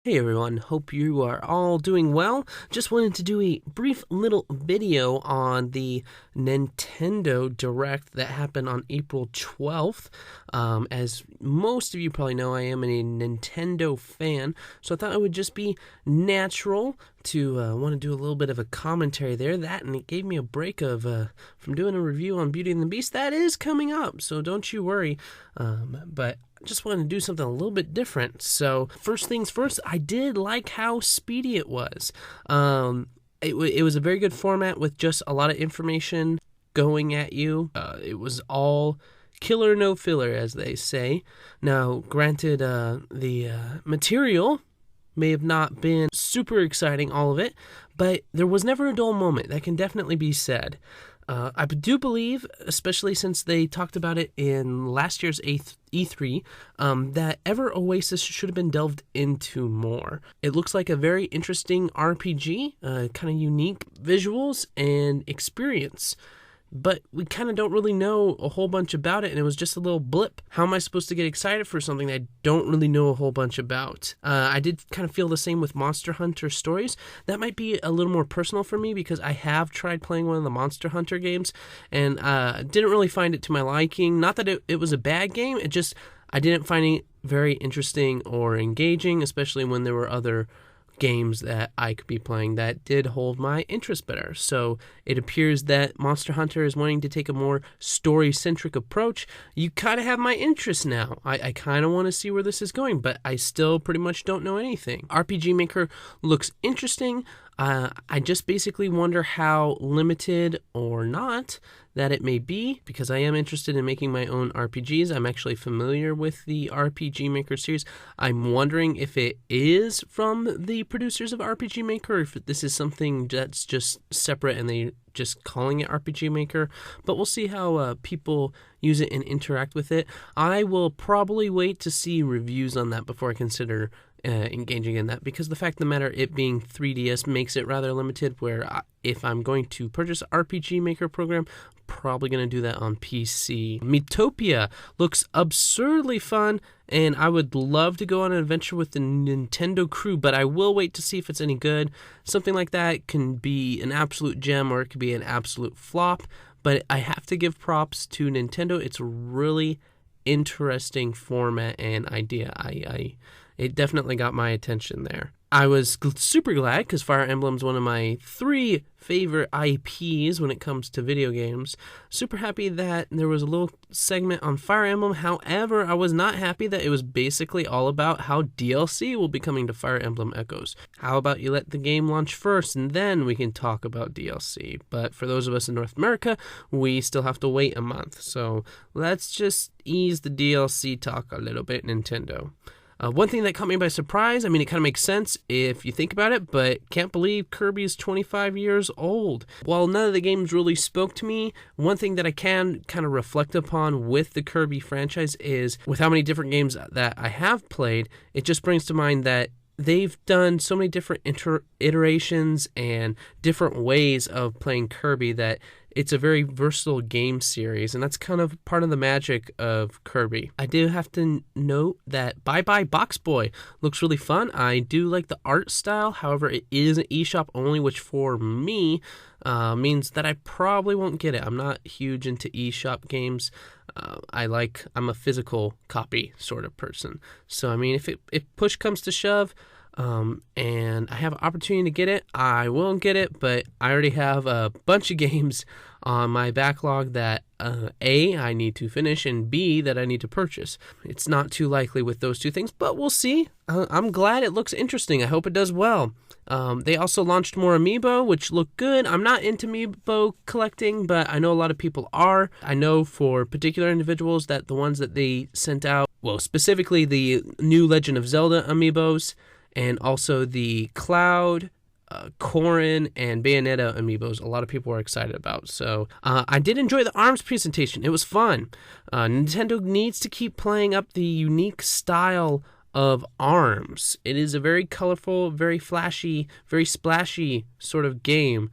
Hey everyone, hope you are all doing well. Just wanted to do a brief little video on the Nintendo Direct that happened on April 12th. As most of you probably know, I am a Nintendo fan, so I thought it would just be natural to want to do a little bit of a commentary there. And it gave me a break of from doing a review on Beauty and the Beast. That is coming up, so don't you worry. But I just wanted to do something a little bit different. So first things first, I did like how speedy it was. It was a very good format with just a lot of information going at you. It was all killer, no filler, as they say. Now, granted, the material may have not been super exciting, all of it, but there was never a dull moment. That can definitely be said. I do believe, especially since they talked about it in last year's E3, that Ever Oasis should have been delved into more. It looks like a very interesting RPG, kind of unique visuals and experience. But we kind of don't really know a whole bunch about it, and it was just a little blip. How am I supposed to get excited for something I don't really know a whole bunch about? I did kind of feel the same with Monster Hunter Stories. That might be a little more personal for me because I have tried playing one of the Monster Hunter games, and didn't really find it to my liking. Not that it was a bad game, I didn't find it very interesting or engaging, especially when there were other games that I could be playing that did hold my interest better. So it appears that Monster Hunter is wanting to take a more story-centric approach. You kind of have my interest now. I kind of want to see where this is going, but I still pretty much don't know anything. RPG Maker looks interesting. I just basically wonder how limited or not that it may be, because I am interested in making my own RPGs. I'm actually familiar with the RPG Maker series. I'm wondering if it is from the producers of RPG Maker, or if this is something that's just separate and they just calling it RPG Maker. But we'll see how people use it and interact with it. I will probably wait to see reviews on that before I consider engaging in that, because the fact of the matter, it being 3DS makes it rather limited, where if I'm going to purchase RPG Maker program, probably going to do that on PC. Meatopia looks absurdly fun, and I would love to go on an adventure with the Nintendo crew, but I will wait to see if it's any good. Something like that can be an absolute gem, or it could be an absolute flop, but I have to give props to Nintendo. It's a really interesting format and idea. It definitely got my attention there. I was super glad because Fire Emblem is one of my 3 favorite IPs when it comes to video games. Super happy that there was a little segment on Fire Emblem. However, I was not happy that it was basically all about how DLC will be coming to Fire Emblem Echoes. How about you let the game launch first and then we can talk about DLC? But for those of us in North America, we still have to wait a month. So let's just ease the DLC talk a little bit, Nintendo. One thing that caught me by surprise, it kind of makes sense if you think about it, but can't believe Kirby is 25 years old. While none of the games really spoke to me, one thing that I can kind of reflect upon with the Kirby franchise is, with how many different games that I have played, it just brings to mind that they've done so many different iterations and different ways of playing Kirby that it's a very versatile game series, and that's kind of part of the magic of Kirby. I do have to note that Bye Bye Box Boy looks really fun. I do like the art style. However, it is an eShop only, which for me means that I probably won't get it. I'm not huge into eShop games. I'm a physical copy sort of person. So, if push comes to shove, and I have an opportunity to get it, I will get it, but I already have a bunch of games on my backlog that A, I need to finish, and B, that I need to purchase. It's not too likely with those 2 things, but we'll see. I'm glad it looks interesting. I hope it does well. They also launched more Amiibo, which look good. I'm not into Amiibo collecting, but I know a lot of people are. I know for particular individuals that the ones that they sent out, well, specifically the new Legend of Zelda Amiibos, and also the Cloud, Corrin, and Bayonetta Amiibos, a lot of people are excited about. So I did enjoy the ARMS presentation. It was fun. Nintendo needs to keep playing up the unique style of ARMS. It is a very colorful, very flashy, very splashy sort of game,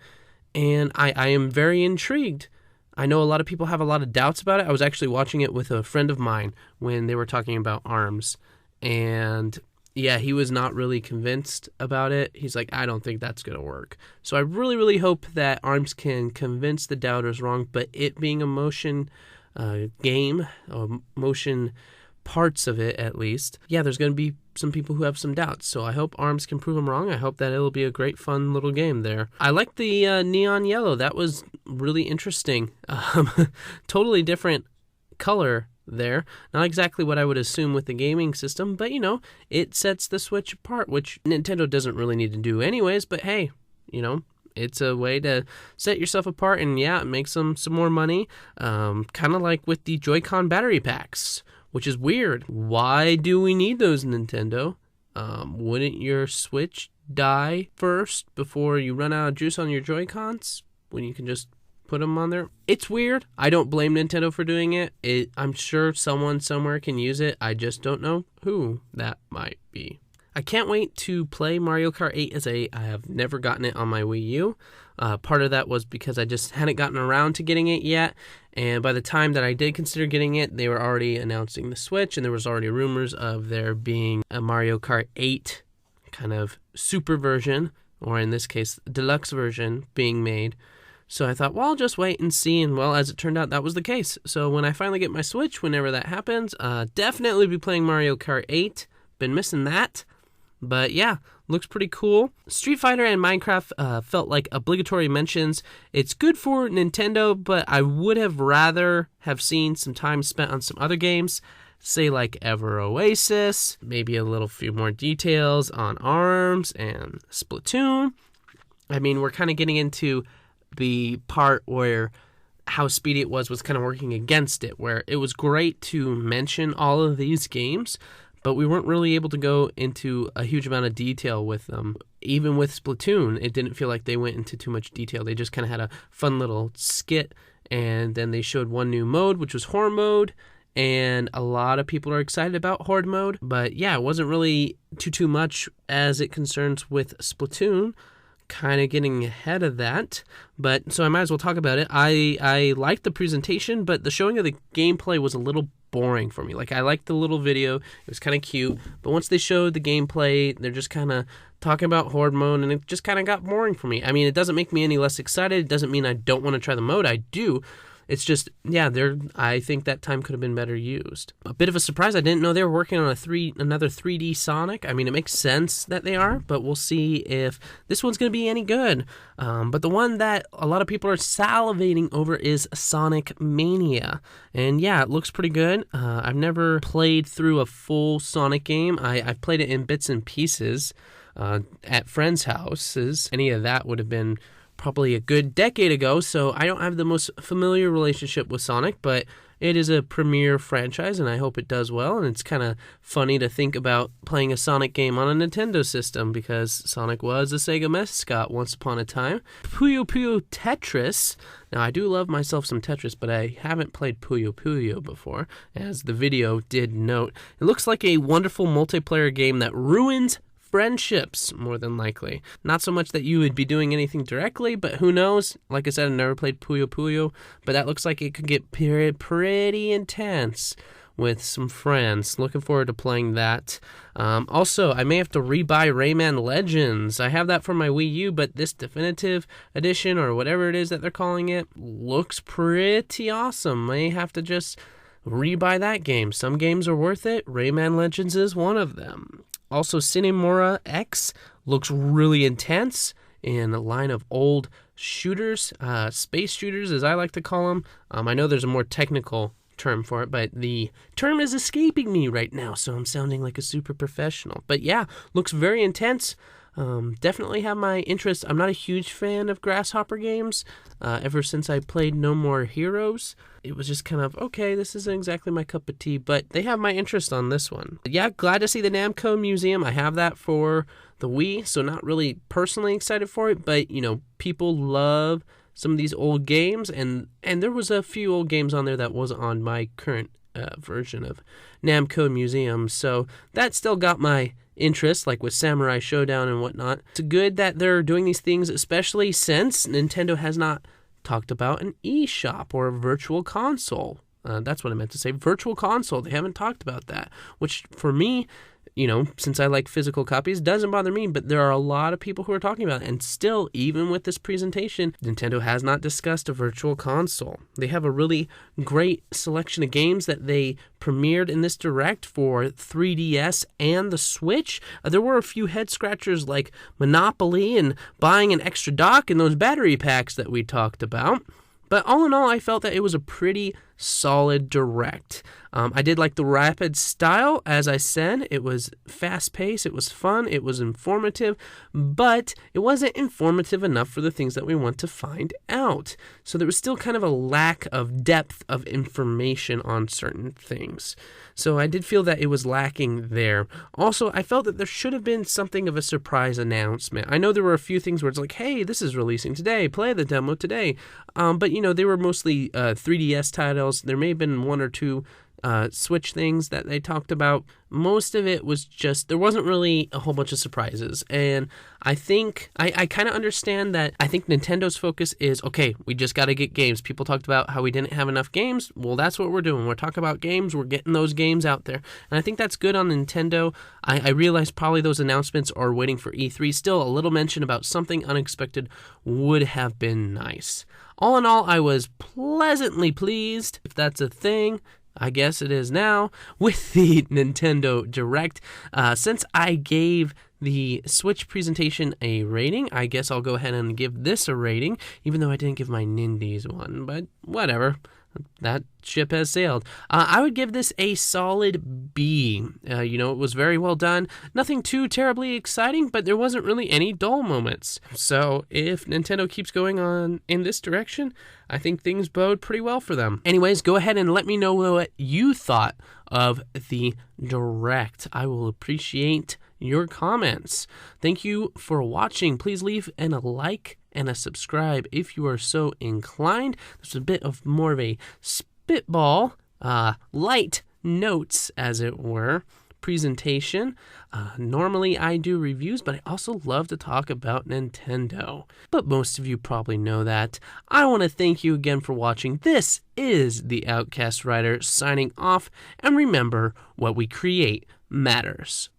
and I am very intrigued. I know a lot of people have a lot of doubts about it. I was actually watching it with a friend of mine when they were talking about ARMS, and yeah, he was not really convinced about it. He's like, I don't think that's going to work. So I really, really hope that ARMS can convince the doubters wrong, but it being a motion game, or motion parts of it at least, yeah, there's going to be some people who have some doubts. So I hope ARMS can prove them wrong. I hope that it'll be a great, fun little game there. I like the neon yellow. That was really interesting. Totally different color there. Not exactly what I would assume with the gaming system, but it sets the Switch apart, which Nintendo doesn't really need to do anyways, but hey, it's a way to set yourself apart, and yeah, it makes them some more money. Kind of like with the Joy-Con battery packs, which is weird. Why do we need those, Nintendo? Wouldn't your Switch die first before you run out of juice on your Joy-Cons when you can just put them on there? It's weird. I don't blame Nintendo for doing it. I'm sure someone somewhere can use it. I just don't know who that might be. I can't wait to play Mario Kart 8 I have never gotten it on my Wii U. Part of that was because I just hadn't gotten around to getting it yet. And by the time that I did consider getting it, they were already announcing the Switch, and there was already rumors of there being a Mario Kart 8 kind of super version, or in this case, deluxe version being made. So I thought, well, I'll just wait and see, and well, as it turned out, that was the case. So when I finally get my Switch, whenever that happens, definitely be playing Mario Kart 8. Been missing that. But yeah, looks pretty cool. Street Fighter and Minecraft felt like obligatory mentions. It's good for Nintendo, but I would have rather have seen some time spent on some other games, say like Ever Oasis, maybe a little few more details on ARMS and Splatoon. I mean, we're kind of getting into the part where how speedy it was kind of working against it, where it was great to mention all of these games, but we weren't really able to go into a huge amount of detail with them. Even with Splatoon, it didn't feel like they went into too much detail. They just kind of had a fun little skit, and then they showed one new mode, which was Horde mode, and a lot of people are excited about Horde mode. But yeah, it wasn't really too much as it concerns with Splatoon. Kind of getting ahead of that, but so I might as well talk about it. I liked the presentation, but the showing of the gameplay was a little boring for me. Like, I liked the little video, it was kind of cute, but once they showed the gameplay, they're just kind of talking about Horde mode, and it just kind of got boring for me. I mean, it doesn't make me any less excited. It doesn't mean I don't want to try the mode. I do. It's just, yeah, I think that time could have been better used. A bit of a surprise, I didn't know they were working on another 3D Sonic. I mean, it makes sense that they are, but we'll see if this one's going to be any good. But the one that a lot of people are salivating over is Sonic Mania. And yeah, it looks pretty good. I've never played through a full Sonic game. I've played it in bits and pieces at friends' houses. Any of that would have been probably a good decade ago, so I don't have the most familiar relationship with Sonic, but it is a premier franchise, and I hope it does well, and it's kind of funny to think about playing a Sonic game on a Nintendo system, because Sonic was a Sega mascot once upon a time. Puyo Puyo Tetris. Now, I do love myself some Tetris, but I haven't played Puyo Puyo before, as the video did note. It looks like a wonderful multiplayer game that ruins friendships, more than likely. Not so much that you would be doing anything directly, but who knows? Like I said, I've never played Puyo Puyo, but that looks like it could get pretty intense with some friends. Looking forward to playing that. Also, I may have to rebuy Rayman Legends. I have that for my Wii U, but this definitive edition, or whatever it is that they're calling it, looks pretty awesome. May have to just rebuy that game. Some games are worth it. Rayman Legends is one of them. Also, Cine Mora X looks really intense in a line of old shooters, space shooters as I like to call them. I know there's a more technical term for it, but the term is escaping me right now, so I'm sounding like a super professional. But yeah, looks very intense. Definitely have my interest. I'm not a huge fan of Grasshopper games. Ever since I played No More Heroes, it was just kind of, okay, this isn't exactly my cup of tea, but they have my interest on this one. But yeah, glad to see the Namco Museum. I have that for the Wii, so not really personally excited for it, but, people love some of these old games, and there was a few old games on there that was on my current version of Namco Museum, so that still got my interest, like with Samurai Showdown and whatnot. It's good that they're doing these things, especially since Nintendo has not talked about an eShop or a virtual console. That's what I meant to say, virtual console. They haven't talked about that, which for me since I like physical copies, doesn't bother me, but there are a lot of people who are talking about it. And still, even with this presentation, Nintendo has not discussed a virtual console. They have a really great selection of games that they premiered in this Direct for 3DS and the Switch. There were a few head scratchers like Monopoly and buying an extra dock and those battery packs that we talked about. But all in all, I felt that it was a pretty solid Direct. I did like the rapid style. As I said, it was fast-paced, it was fun, it was informative, but it wasn't informative enough for the things that we want to find out. So there was still kind of a lack of depth of information on certain things. So I did feel that it was lacking there. Also, I felt that there should have been something of a surprise announcement. I know there were a few things where it's like, hey, this is releasing today, play the demo today. But they were mostly 3DS titles. There may have been one or two Switch things that they talked about. Most of it was just, there wasn't really a whole bunch of surprises. And I think, I kind of understand that. I think Nintendo's focus is, okay, we just got to get games. People talked about how we didn't have enough games. Well, that's what we're doing. We're talking about games. We're getting those games out there. And I think that's good on Nintendo. I realize probably those announcements are waiting for E3. Still, a little mention about something unexpected would have been nice. All in all, I was pleasantly pleased, if that's a thing. I guess it is now, with the Nintendo Direct. Since I gave the Switch presentation a rating, I guess I'll go ahead and give this a rating, even though I didn't give my Nindies one, but whatever. That ship has sailed. I would give this a solid B. It was very well done. Nothing too terribly exciting, but there wasn't really any dull moments. So if Nintendo keeps going on in this direction, I think things bode pretty well for them. Anyways, go ahead and let me know what you thought of the Direct. I will appreciate your comments. Thank you for watching. Please leave a like and a subscribe if you are so inclined. There's a bit of more of a spitball, light notes, as it were, presentation. Normally I do reviews, but I also love to talk about Nintendo. But most of you probably know that. I want to thank you again for watching. This is the OutcastWriter signing off, and remember, what we create matters.